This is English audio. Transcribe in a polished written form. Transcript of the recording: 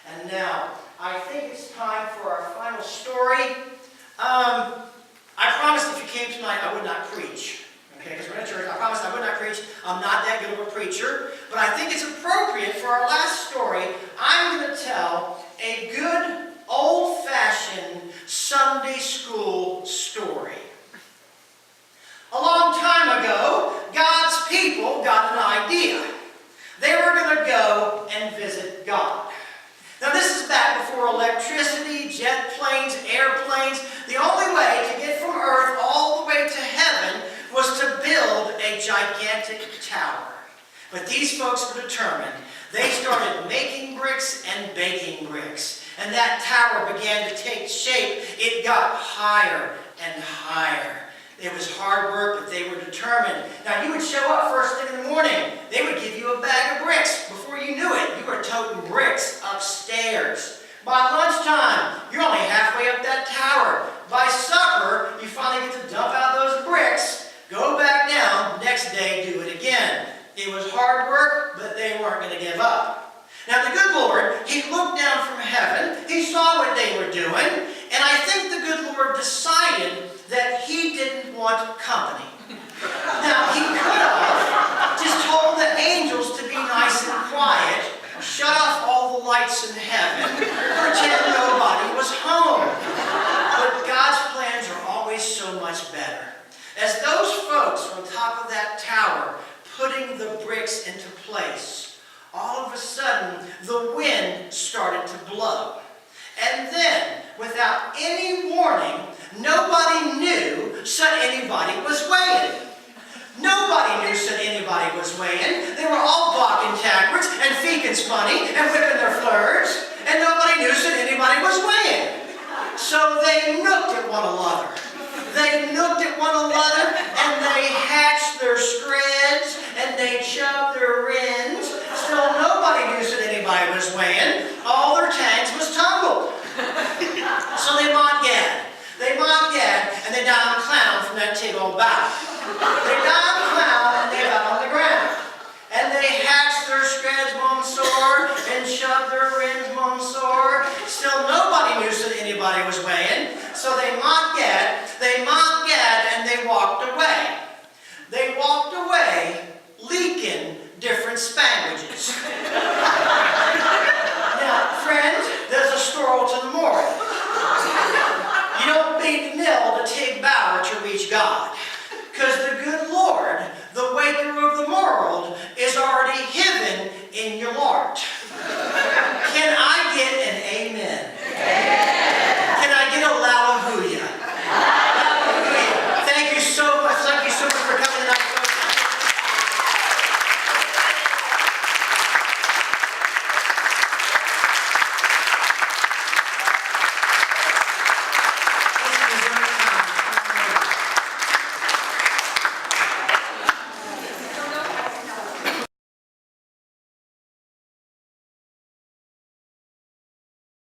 And now, I think it's time for our final story. I promised if you came tonight, I would not preach. Okay, because we're in a church. I promised I would not preach. I'm not that good of a preacher. But I think it's appropriate for our last story. I'm going to tell a good, old-fashioned Sunday school story. A long time ago, God's people got an idea. They were going to go and visit God. Now this is back before electricity, jet planes, airplanes. The only way to get from earth all the way to heaven was to build a gigantic tower. But these folks were determined. They started making bricks and baking bricks. And that tower began to take shape. It got higher and higher. It was hard work, but they were determined. Now, you would show up first thing in the morning. They would give you a bag of bricks. Before you knew it, you were toting bricks upstairs. By lunchtime, you're only halfway up that tower. By supper, you finally get to dump out those bricks, go back down, next day, do it again. It was hard work, but they weren't going to give up. Now, the good Lord, He looked down from heaven. He saw what they were doing. And I think the good Lord decided that He didn't want company. Now, He could have just told the angels to be nice and quiet, shut off all the lights in heaven, pretend nobody was home. But God's plans are always so much better. As those folks on top of that tower, putting the bricks into place, all of a sudden, the wind started to blow. And then, without any warning, nobody knew said anybody was weighing. Nobody knew said anybody was weighing. They were all blocking tackwards and feeking spunny and whipping their flurs, and nobody knew said anybody was weighing. So they looked at one another. They looked at one another, and they hatched their screads, and they shoved their rins. Still nobody knew said anybody was weighing. All their tanks was tumbled. So they mocked Gad. They mocked Gad, and they down clown from that big old bow. They down clown, and they got on the ground. And they hatched their screads, monsieur, and shoved their rins, monsieur. Still nobody knew said anybody was weighing. So they mocked Gad, and they walked away. They walked away leaking different spanguages. Now, friends, there's a story to the moral. You don't need to mill the Tig Bower to reach God. Because the good Lord, the waker of the world, is already hidden in your heart.